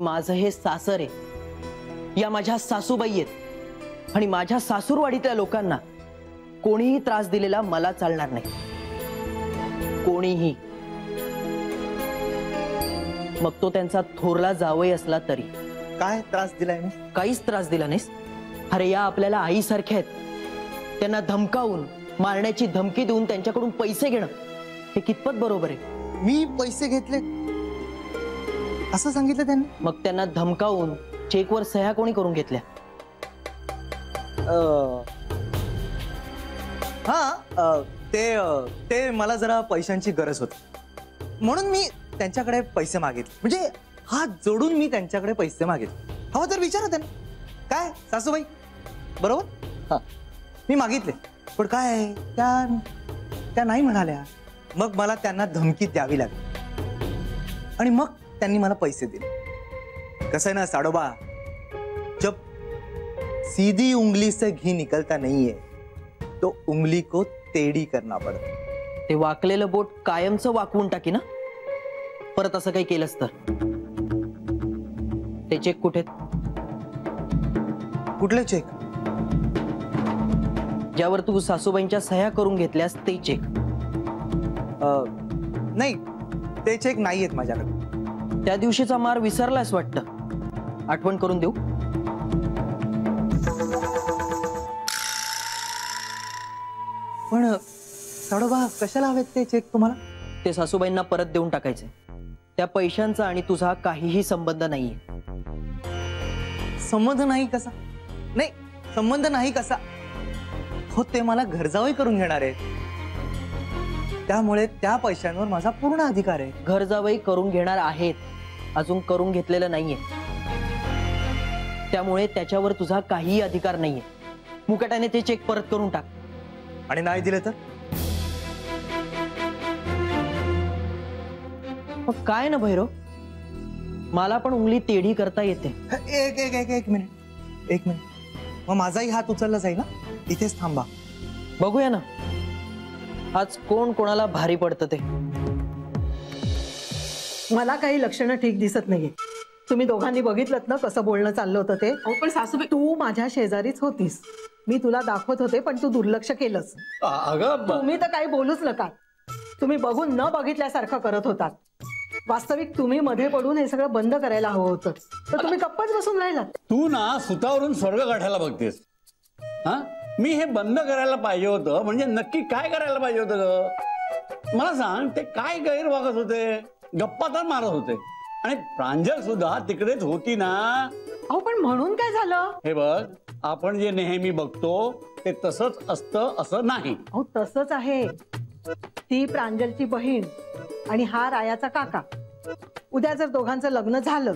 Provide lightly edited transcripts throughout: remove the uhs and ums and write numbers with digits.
माझं हे सासर आहे, या माझ्या सासूबाई आहेत आणि माझ्या सासूरवाडीतल्या लोकांना कोणीही त्रास दिलेला मला चालणार नाही, कोणीही. मग तो त्यांचा थोरला जावई असला तरी. काय त्रास दिलाय मी? काहीच त्रास दिला नाहीस. अरे या आपल्याला आईसारख्या आहेत, त्यांना धमकावून मारण्याची धमकी देऊन त्यांच्याकडून पैसे घेणं हे कितपत बरोबर आहे? मी पैसे घेतले असं सांगितलं त्यांनी? मग त्यांना धमकावून चेकवर सह्या कोणी करून घेतल्या? ते मला जरा पैशांची गरज होती म्हणून मी त्यांच्याकडे पैसे मागितले. म्हणजे हात जोडून मी त्यांच्याकडे पैसे मागितले. हवं तर विचारा त्यांना. काय सासूबाई बरोबर? हा, मी मागितले पण काय त्या नाही म्हणाल्या. मग मला त्यांना धमकी द्यावी लागली आणि मग त्यांनी मला पैसे दिले. कसं आहे ना साडोबा, जब सीधी उंगली से घी निकलता नहीं है तो उंगली को टेढ़ी करना पड़ता. ते वाकलेलं बोट कायमचं वाकवून टाकी ना परत असं काही केलंस तर. ते चेक कुठे? कुठले चेक? ज्यावर तू सासूबाईंच्या सह्या करून घेतल्यास ते चेक. नाही, ते चेक नाही आहेत माझ्याकडे. त्या दिवशीचा मार विसरलास वाटतं. आठवण करून देऊ? पण साडोबा कशाला हवेत ते चेक तुम्हाला? ते सासूबाईंना परत देऊन टाकायचे. त्या पैशांचा आणि तुझा काहीही संबंध नाहीये. संबंध नाही कसा? नाही, संबंध नाही कसा हो, ते मला घरजावई करून घेणार आहे, त्यामुळे त्या पैशांवर माझा पूर्ण अधिकार आहे. घरजावई करून घेणार आहेत, अजून करून घेतलेलं नाहीये, त्यामुळे त्याच्यावर तुझा काहीही अधिकार नाहीये. मुकाट्याने ते चेक परत करून टाक. आणि नाही दिले तर? मग काय ना भैरव, मला पण उंगली टेढ़ी करता येते. एक मिनिट. मग माझाही हात उचलला जाईल ना? इथेच थांबा, बघूया ना आज कोण कोणाला भारी पडतं ते. मला काही लक्षणं ठीक दिसत नाहीये. तुम्ही दोघांनी बघितलं ना कसं बोलणं चाललं होतं ते? पण सासूबाई, तू माझ्या शेजारीच होतीस, मी तुला दाखवत होते पण तू दुर्लक्ष केलंस. तुम्ही तर काही बोलूच नका. तुम्ही बघून न बघितल्यासारखं करत होतात. वास्तविक तुम्ही मध्ये पडून हे सगळं बंद करायला हवं होतं, तर तुम्ही गप्पच बसून राहिलात. तू ना सुतावरून स्वर्ग गाठायला बघतेस. हा, मी हे बंद करायला पाहिजे होतं. म्हणजे नक्की काय करायला पाहिजे होतं ग? मला सांग, ते काय गैरवागत होते? गप्पा तर मारत होते आणि प्रांजल सुद्धा तिकडेच होती ना. अहो पण म्हणून काय झालं? हे बघ, आपण जे नेहमी बघतो ते तसंच असतं असं नाही. अहो तसंच आहे. ती प्रांजलची बहीण आणि हा रायाचा काका. उद्या जर दोघांचं लग्न झालं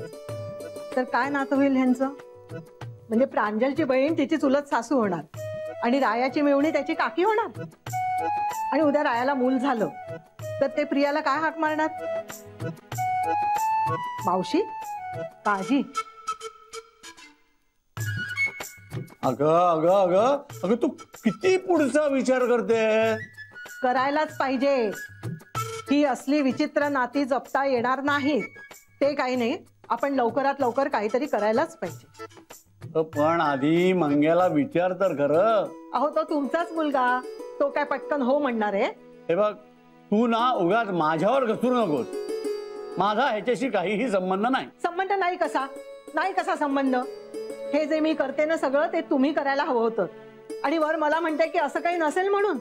तर काय नातं होईल ह्यांचं? म्हणजे प्रांजलची बहीण तिची चुलत सासू होणार आणि रायाची मेवणी त्याची काकी होणार. आणि उद्या रायाला मूल झालं तर ते प्रियाला काय हाक मारणार? मावशी, काजी. अगं अगं अगं अगं, तू किती पुढचा विचार करते? करायलाच पाहिजे. ही असली विचित्र नाती जपता येणार नाही. ते काही नाही, आपण लवकरात लवकर काहीतरी करायलाच पाहिजे. पण आधी मंग्याला विचार तर खरं. अहो तो तुमचाच मुलगा, तो काय पटकन हो म्हणणार आहे? हे बघ, तू ना उगाच माझ्यावर घसरू नकोस. माझा ह्याच्याशी काहीही संबंध नाही. संबंध नाही कसा? नाही कसा संबंध? हे जे मी करते ना सगळं ते तुम्ही करायला हवं होतं. आणि वर मला म्हणते की असं काही नसेल म्हणून.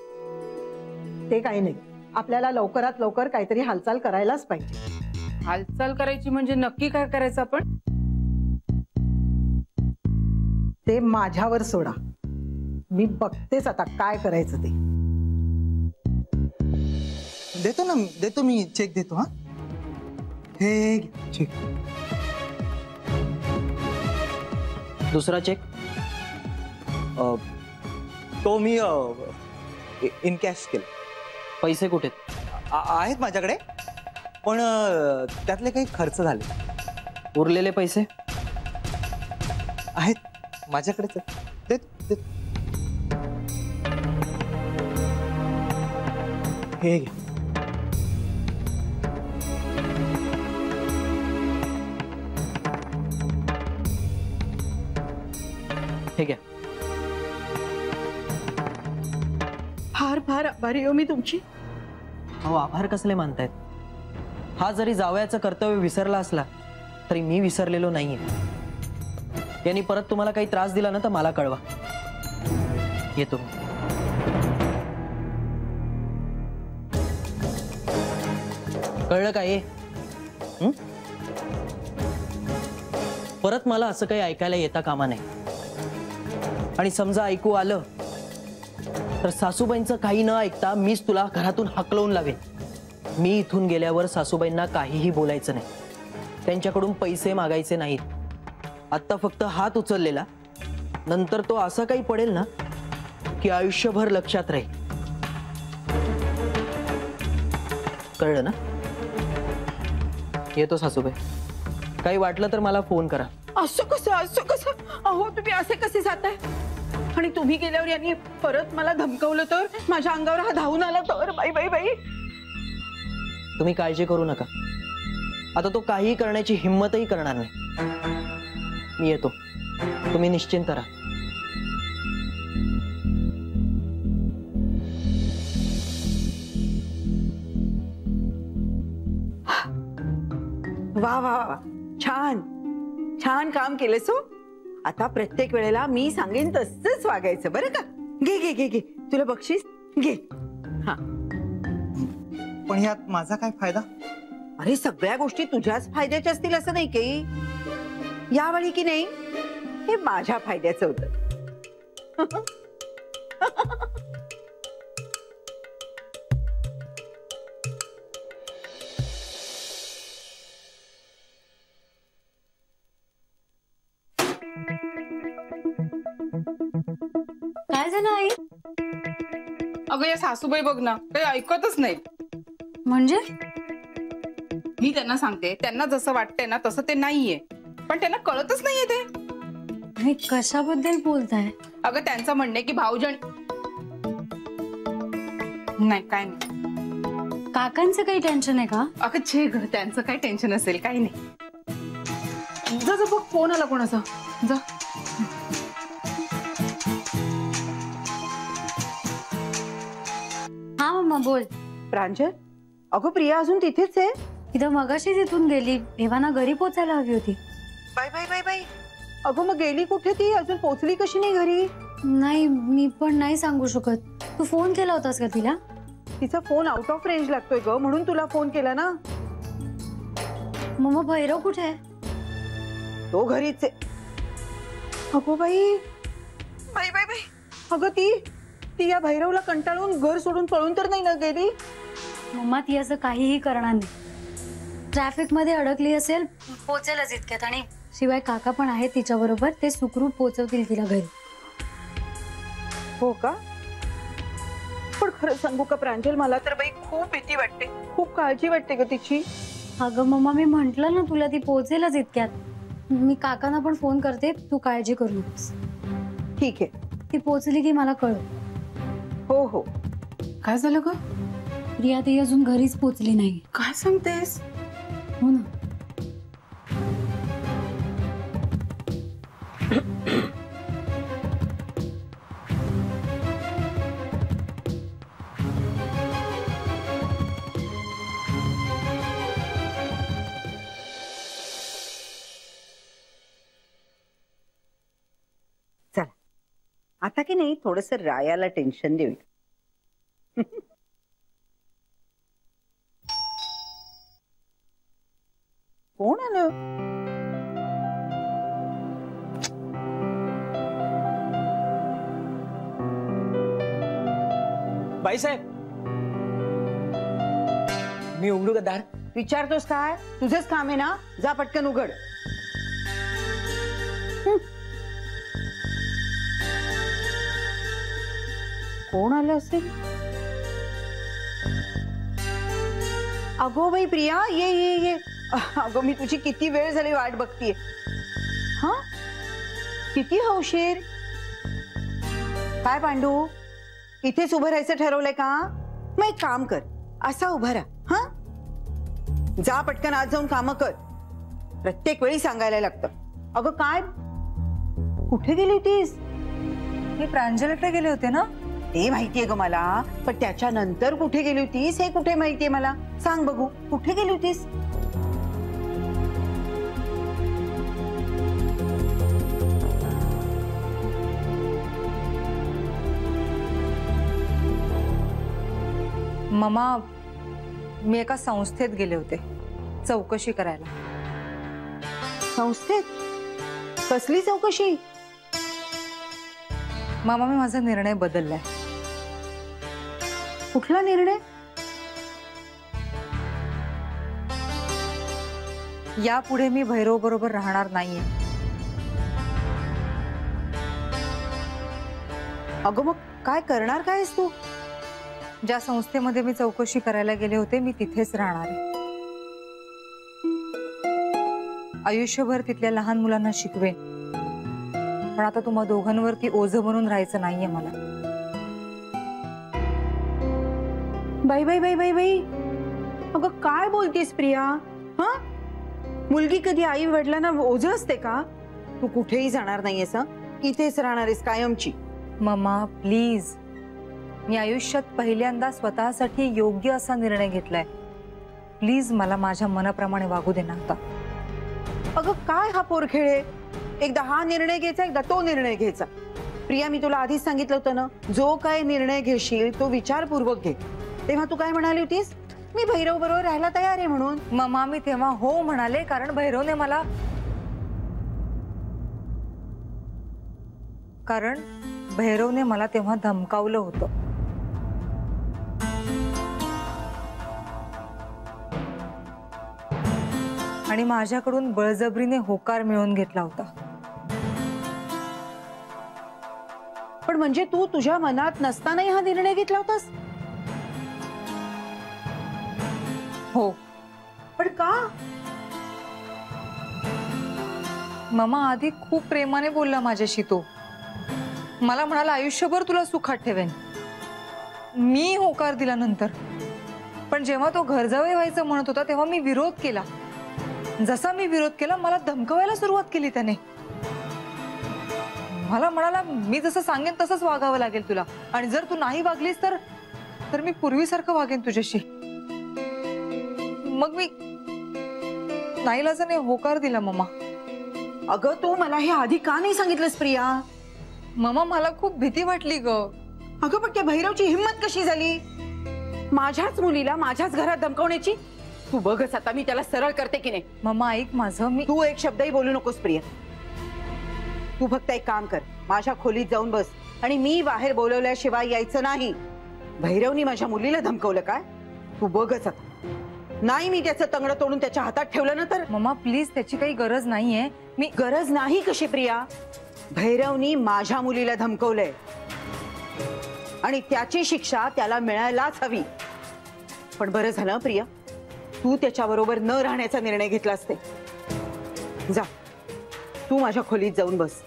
ते काही नाही, आपल्याला लवकरात लवकर काहीतरी हालचाल करायलाच पाहिजे. हालचाल करायची म्हणजे नक्की काय करायचं आपण? ते माझ्यावर सोडा, मी बघतेच आता काय करायचं ते. देतो ना, देतो मी चेक देतो. हा, हे चेक. दुसरा चेक? तो मी इन कॅश केला. पैसे कुठे आहेत माझ्याकडे, पण त्यातले काही खर्च झाले. उरलेले पैसे आहेत माझ्याकडेच. हे घ्या. हे घ्या. फार फार आभारी हो मी तुमची. अहो आभार कसले मानतायत? हा जरी जावयाचं कर्तव्य विसरला असला तरी मी विसरलेलो नाहीये. यांनी परत तुम्हाला काही त्रास दिला ना तर मला कळवा. येतो. कळलं काय? परत मला असं काही ऐकायला येता कामा नाही. आणि समजा ऐकू आलं तर सासूबाईंचं काही न ऐकता मीच तुला घरातून हाकलवून लावेन. मी इथून गेल्यावर सासूबाईंना काहीही बोलायचं नाही. त्यांच्याकडून पैसे मागायचे नाहीत. आत्ता फक्त हात उचललेला, नंतर तो असं काही पडेल ना की आयुष्यभर लक्षात राहील. कळलं ना? येतो सासूबाई. काही वाटलं तर मला फोन करा. असं कसं अहो तुम्ही असे कसे जाताय? आणि तुम्ही गेल्यावर यांनी परत मला धमकवलं तर, माझ्या अंगावर हा धावून आला तर? बाई बाई बाई, तुम्ही काळजी करू नका. आता तो काही करण्याची हिंमतही करणार नाही. मी येतो. तुम्ही निश्चिंत राहा. वा वा वा, छान छान काम केलंस हो. आता प्रत्येक वेळेला मी सांगेन तसंच वागायचं बरं का? घे घे घे घे, तुला बक्षीस घे. हा. पण ह्यात माझा काय फायदा? अरे सगळ्या गोष्टी तुझ्याच फायद्याच्या असतील असं नाही की. यावेळी की नाही हे माझ्या फायद्याचं होतं. काय झालं आई? अगं या सासूबाई बघ ना, काही ऐकतच नाही. म्हणजे मी त्यांना सांगते, त्यांना जसं वाटतंय ना तसं ते नाहीये, पण त्यांना कळतच नाहीये ते. मी कशाबद्दल बोलताय? अगं त्यांचं म्हणणं आहे की भाऊजण नाही, काय नाही. काकांचं काही टेन्शन आहे का? अगं छे ग, त्यांचं काय टेन्शन असेल, काही नाही. जा जा बघ, फोन आला कोणाचा. जा. हा मम्मा बोल. प्रांजल, अगं प्रिया अजून तिथेच आहे. इथं मगाशी तिथून गेली, एव्हाना घरी पोचायला हवी होती. Bye bye bye bye. अगं मग गेली कुठे ती? अजून पोहोचली कशी नाही घरी? नाही, मी पण नाही सांगू शकत. तू फोन केला होतास का तिला? तिचा फोन आउट ऑफ रेंज लागतोय ग, म्हणून तुला फोन केला ना. मम्मा भैरव कुठे आहे? तो घरीच आहे. अगो बाई बाई बाई बाई. अगं ती या भैरवला कंटाळून घर सोडून पळून तर नाही ना गेली? मम्मा ती असं काहीही करणार नाही. ट्रॅफिक मध्ये अडकली असेल, पोचेलच इतक्यात. आणि शिवाय काका पण आहेत तिच्या बरोबर, ते सुखरूप पोचवतील तिला घरी. हो का? पण खरं सांगू का प्रांजल, मला तर बाई खूप भीती वाटते, खूप काळजी वाटते ग तिची. अगं मम्मा, मी म्हंटल ना तुला, ती पोचेलच इतक्यात. मी काकांना पण फोन करते, तू काळजी करू नकोस. ठीक आहे. ती पोचली की मला कळव. हो हो. काय झालं ग? प्रिया ती अजून घरीच पोचली नाही. काय सांगतेस? हो ना. चला आता की नाही थोडस रायाला टेन्शन देऊ. कोण आलं? बाईसाहेब, मी उघडू का दार? विचारतोस काय? तुझंच काम आहे ना, जा पटकन उघड. कोण आलं असेल? अगो बाई प्रिया, ये ये ये. अगं मी तुझी किती वेळ झाली वाट बघतीये. हा, किती हौशीर. काय पांडू, इथेच उभं राहायचं ठरवलंय का? मग एक काम कर, असा उभा राहा. हा, जा पटकन आज जाऊन कामं कर. प्रत्येक वेळी सांगायला लागतं. अगं काय, कुठे गेली होतीस? मी प्रांजलकडे गेले होते ना? ते माहितीये ग मला, पण त्याच्यानंतर कुठे गेली होतीस हे कुठे माहितीये मला? सांग बघू, कुठे गेली होतीस? ममा, मी एका संस्थेत गेले होते चौकशी करायला. संस्थेत? कसली चौकशी? मामा, मी माझा निर्णय बदललाय. कुठला निर्णय? यापुढे मी भैरव बरोबर राहणार नाहीये. अगं मग काय करणार काय आहेस तू? ज्या संस्थेमध्ये मी चौकशी करायला गेले होते मी तिथेच राहणार आहे. आयुष्यभर तिथल्या लहान मुलांना शिकवेन, पण आता तुम्हा दोघांवरती ओझं बनून राहायचं नाहीये मला. बाई बाई बाई बाई बाई, अगं काय बोलतेस प्रिया? हा, मुलगी कधी आई वडिलांना ओझं असते का? तू कुठेही जाणार नाहीयेस, इथेच राहणार आहेस कायमची. मम्मा प्लीज, मी आयुष्यात पहिल्यांदा स्वतःसाठी योग्य असा निर्णय घेतलाय. प्लीज मला माझ्या मनाप्रमाणे वागू दे ना आता. अगं काय हा पोरखेळ आहे? एकदा हा निर्णय घ्यायचा, एकदा तो निर्णय घ्यायचा. प्रिया, मी तुला आधीच सांगितलं होतं ना, जो काय निर्णय घेशील तो विचारपूर्वक घे. तेव्हा तू काय म्हणाली होतीस? मी भैरव बरोबर राहायला तयार आहे म्हणून. मम्मा, मी तेव्हा हो म्हणाले कारण भैरवने मला तेव्हा धमकावलं होतं. आणि माझ्याकडून बळजबरीने होकार मिळवून घेतला होता. पण म्हणजे तू तुझ्या मनात नसतानाही हा निर्णय घेतला होतास? हो. पण का? मामा आधी खूप प्रेमाने बोलला माझ्याशी तो. मला म्हणाला आयुष्यभर तुला सुखात ठेवेन. मी होकार दिला नंतर. पण जेव्हा तो घरजावई व्हायचं म्हणत होता तेव्हा मी विरोध केला. जसा मी विरोध केला मला धमकावायला सुरुवात केली त्याने. मला म्हणाला मी जसं सांगेन तसंच वागावं लागेल तुला, आणि जर तू नाही वागलीस तर मी पूर्वीसारखं वागेन तुझ्याशी. मग मी नाईलाजाने होकार दिला मम्मा. अगं तू मला हे आधी का नाही सांगितलंस प्रिया? मम्मा मला खूप भीती वाटली ग. अगं पण त्या भैरवची हिंमत कशी झाली माझ्याच मुलीला माझ्याच घरात धमकावण्याची? तू बघच आता मी त्याला सरळ करते की नाही. मम्मा ऐक माझं. मी तू एक शब्दही बोलू नकोस प्रिया. तू फक्त एक काम कर, माझ्या खोलीत जाऊन बस आणि मी बाहेर बोलवल्याशिवाय यायचं नाही. भैरवनी माझ्या मुलीला धमकवलं काय? तू बघच आता. नाही मी त्याचं तंगड तोडून त्याच्या हातात ठेवलं ना तर. मम्मा प्लीज, त्याची काही गरज नाहीये. मी गरज नाही कशी प्रिया? भैरवनी माझ्या मुलीला धमकवलंय आणि त्याची शिक्षा त्याला मिळायलाच हवी. पण बरं झालं प्रिया, तू त्याच्याबरोबर न राहण्याचा निर्णय घेतला असते. जा, तू माझ्या खोलीत जाऊन बस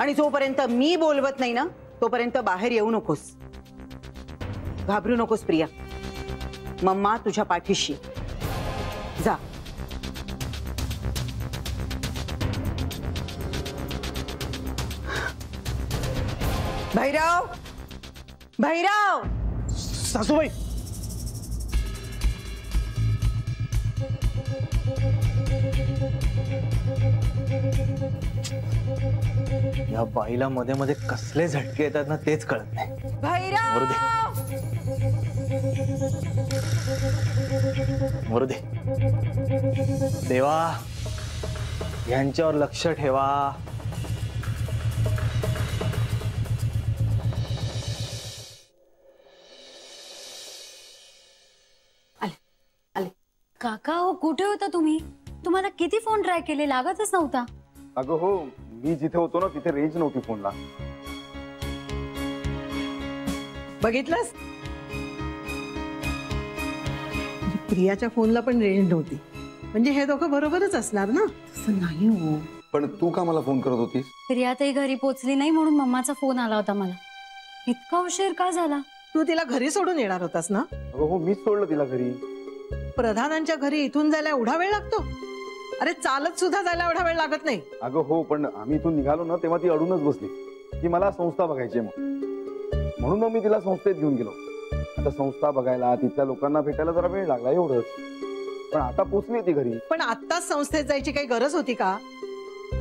आणि जोपर्यंत मी बोलवत नाही ना तोपर्यंत बाहेर येऊ नकोस. घाबरू नकोस प्रिया, मम्मा तुझ्या पाठीशी. जा. भैरव, भैरव. सासूबाई, या बाईला मध्ये मध्ये कसले झटके येतात ना तेच कळत नाही. भैरव, मरू दे. देवा, यांच्यावर लक्ष ठेवा. काका हो, कुठे होता तुम्ही? तुम्हाला किती फोन ट्राय केले, लागतच नव्हता. अगं हो, मी जिथे होतो ना तिथे रेंज नव्हती फोनला. बघितलंस, प्रियाच्या फोनला पण रेंज नव्हती. म्हणजे हे दोघं बरोबरच असणार ना? तसं नाही हो. पण तू का मला फोन करत होतीस? प्रियाताई घरी पोचली नाही म्हणून मम्माचा फोन आला होता मला. इतका उशीर का झाला? तू तिला घरी सोडून येणार होतास ना? अगं हो, मीच सोडलं तिला घरी. प्रधानांच्या घरी इथून जायला एवढा वेळ लागतो? अरे चालत सुद्धा जायला एवढा वेळ लागत नाही. अगं हो, पण आम्ही इथून निघालो ना तेव्हा ती अडूनच बसली. की मला संस्था बघायची आहे म्हणून मग मी तिला संस्थेत घेऊन गेलो. आता संस्था बघायला तिथल्या लोकांना भेटायला जरा वेळ लागला एवढंच. पण आता पोचली ती घरी. पण आत्ताच संस्थेत जायची काही गरज होती का?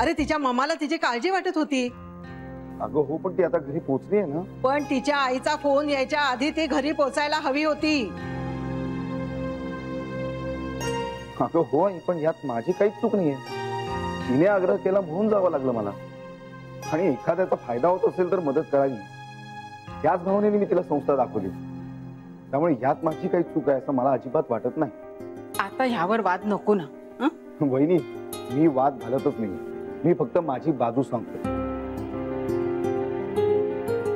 अरे तिच्या ममाला तिची काळजी वाटत होती. अगं हो, पण ती आता घरी पोचली आहे ना. पण तिच्या आईचा फोन यायच्या आधी ती घरी पोचायला हवी होती. अगं हो आई, पण यात माझी काहीच चूक नाहीये. तिने आग्रह केला म्हणून जावं लागलं मला. आणि एखाद्याचा फायदा होत असेल तर मदत करावी, त्याच भावनेने मी तिला संस्था दाखवली. त्यामुळे यात माझी काही चूक आहे असं मला अजिबात वाटत नाही. आता ह्यावर वाद नको ना. हं? वहिनी, मी वाद घालतच नाही. मी फक्त माझी बाजू सांगतो.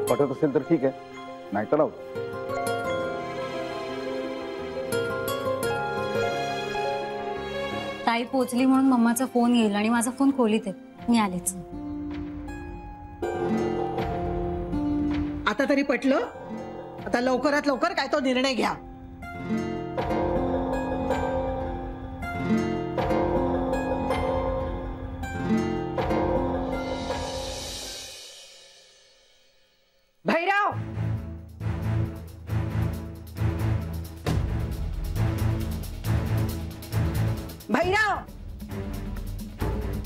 पटत असेल तर ठीक आहे, नाहीतर राहू. ताई पोचली म्हणून मम्माचा फोन येईल आणि माझा फोन खोलीत आहे. मी आलेच. आता तरी पटलं? आता लवकरात लवकर काय तो निर्णय घ्या. भैरव, भैरव,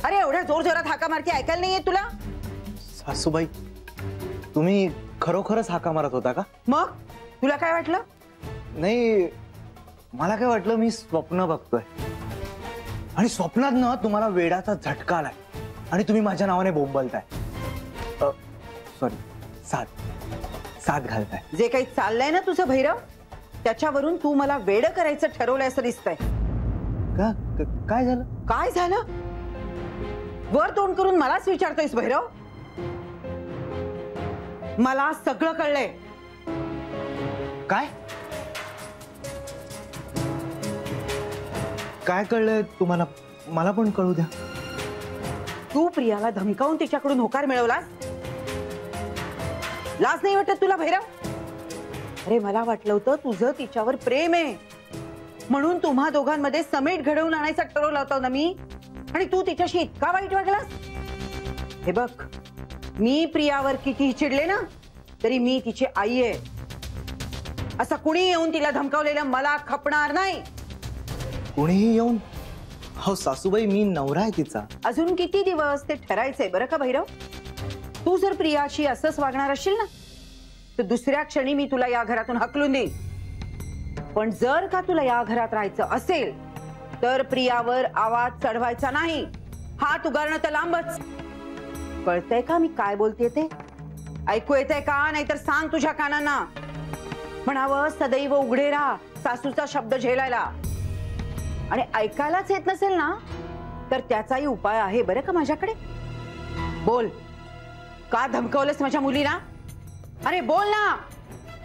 अरे एवढ्या जोर जोरात हाका मारती ऐकायला नाहीये तुला? सासूबाई, तुम्ही खरोखरच हाका मारत होता का? मग तुला काय वाटलं? नाही, मला काय वाटलं मी स्वप्न बघतोय आणि स्वप्नात ना तुम्हाला वेडाचा झटका आलाय आणि तुम्ही माझ्या नावाने बोंबलताय. सॉरी, साथ घालताय. जे काही चाललंय ना तुझं भैरव, त्याच्यावरून तू मला वेड करायचं ठरवलंय असं दिसतंय. काय झालं? काय झालं? वर तोंड करून मलाच विचारतोयस भैरव? मला सगळं कळलंय. काय काय कळलंय तुम्हाला? मला पण कळू द्या. तू प्रियाला धमकावून तिच्याकडून होकार मिळवलास. लाज नाही वाटत तुला भैरव? अरे मला वाटलं होतं तुझं तिच्यावर प्रेम आहे म्हणून तुम्हा दोघांमध्ये समेट घडवून आणायचा ठरवला होता ना मी. आणि तू तिच्याशी इतका वाईट वागलास. हे बघ, मी प्रियावर कितीही चिडले ना तरी मी तिची आई आहे. असं कुणी येऊन तिला धमकावलेलं मला खपणार नाही. कोणीही येऊन? हो सासूबाई, मी नवरा आहे तिचा. अजून किती दिवस ते ठरायचंय बरं का भैरव. तू जर प्रियाशी असंच वागणार असशील ना तर दुसऱ्या क्षणी मी तुला या घरातून हकलून देईन. पण जर का तुला या घरात राहायचं असेल तर प्रियावर आवाज चढवायचा नाही. हात उगारणं तर लांबच. कळतंय का मी काय बोलतेय ते? ऐकू येतंय का? नाहीतर सांग तुझ्या कानांना. म्हणावं सदैव उघडे राहा सासूचा शब्द झेलायला. आणि ऐकायलाच येत नसेल ना तर त्याचाही उपाय आहे बरं का माझ्याकडे. बोल, का धमकवलंस माझ्या मुलीला? अरे बोल ना,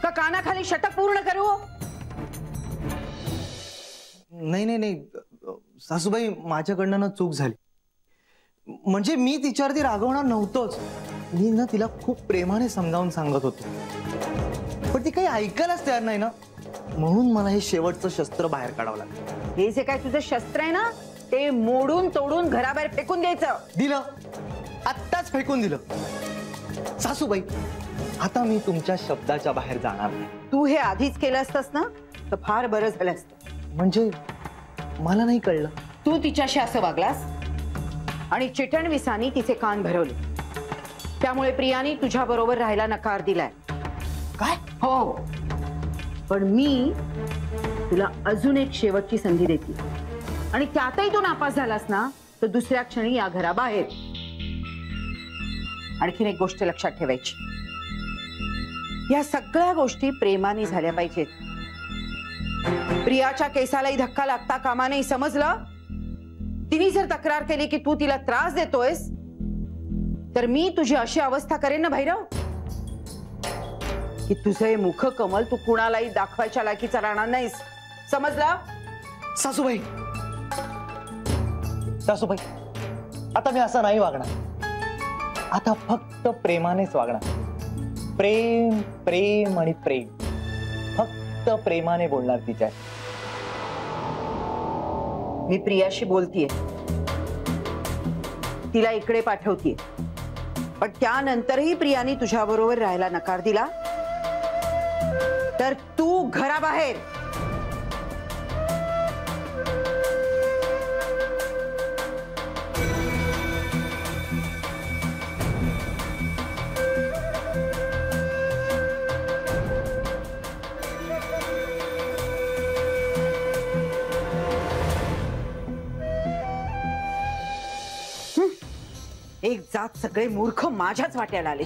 का कानाखाली षटक पूर्ण करू? नाही सासूबाई, माझ्याकडनं चूक झाली. म्हणजे मी तिच्यावरती रागवणार नव्हतोच. मी ना तिला खूप प्रेमाने समजावून सांगत होतो, पण ती काही ऐकायलाच तयार नाही ना. म्हणून मला हे शेवटचं शस्त्र बाहेर काढावं लागलं. हे जे काय तुझं शस्त्र आहे ना ते मोडून तोडून घराबाहेर फेकून द्यायचं. दिलं, आत्ताच फेकून दिलं. सासूबाई, आता मी तुमच्या शब्दाच्या बाहेर जाणार नाही. तू हे आधीच केलं असतंस ना तर फार बरं झालं असतं. म्हणजे मला नाही कळलं. तू तिच्याशी असं वागलास आणि चिटणविसानी तिचे कान भरवले. त्यामुळे प्रियाने तुझ्या बरोबर राहायला नकार दिलाय. काय? हो, पण मी तुला अजून एक शेवटची संधी देते आणि त्यातही तू नापास झालास ना तर दुसऱ्या क्षणी या घराबाहेर. आणखीन एक गोष्ट लक्षात ठेवायची, या सगळ्या गोष्टी प्रेमाने झाल्या पाहिजेत. प्रियाच्या केसालाही धक्का लागता कामा नाही, समजलं? तिने जर तक्रार केली की तू तिला त्रास देतोयस तर मी तुझी अशी अवस्था करेन ना भैरव की तुझे मुख कमल तू कुणालाही दाखवायच्या लायकीचा राहणार नाहीस. समजला? सासूबाई, सासूबाई, आता मी असं नाही वागणार. आता फक्त प्रेमानेच वागणार. प्रेम प्रेम आणि प्रेम. फक्त प्रेमाने बोलणार तिच्या. मी प्रियाशी बोलतीये, तिला इकडे पाठवतीये पण त्यानंतरही प्रियाने तुझ्याबरोबर राहायला नकार दिला तर तू घराबाहेर. एक जात सगळे मूर्ख माझ्याच वाट्याला आले.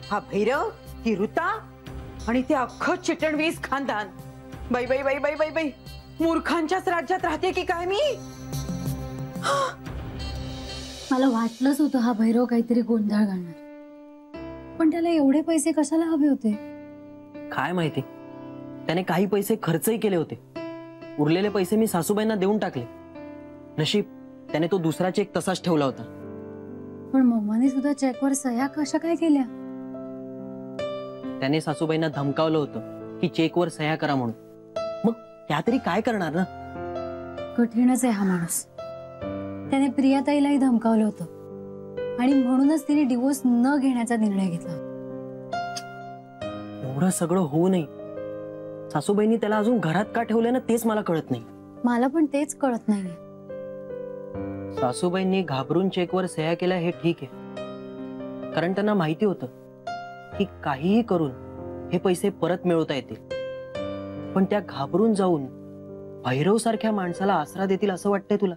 हा भैरव, ही ऋता आणि ते अख्खं चिटणवीस खानदान. बाई बाई बाई बाई बाई बाई, मूर्खांच्याच राज्यात राहते की काय मी? मला वाटलंच होतं हा भैरव काहीतरी गोंधळ घालणार, पण त्याला एवढे पैसे कशाला हवे होते? काय माहिती, त्याने काही पैसे खर्चही केले होते. उरलेले पैसे मी सासूबाईंना देऊन टाकले. नशीब त्याने तो दुसरा चेक तसाच ठेवला होता. पण मम्माने सुद्धा चेकवर सह्या कशा काय केल्या? त्याने सासूबाईंना धमकावलं होतं की चेकवर सह्या करा म्हणून. मग त्या तरी काय करणार ना. कठीणच आहे हा माणूस. त्याने प्रियाताईलाही धमकावलं होतं आणि म्हणूनच तिने डिवोर्स न घेण्याचा निर्णय घेतला. एवढं सगळं होऊ नये, सासूबाईंनी त्याला अजून घरात का ठेवलं ना तेच मला कळत नाही. मला पण तेच कळत नाहीये. सासूबाईंनी घाबरून चेकवर सह्या केल्या हे ठीक आहे, कारण त्यांना माहिती होतं की काहीही करून हे पैसे परत मिळवता येतील. पण त्या घाबरून जाऊन भैरव सारख्या माणसाला आसरा देतील असं वाटतंय तुला?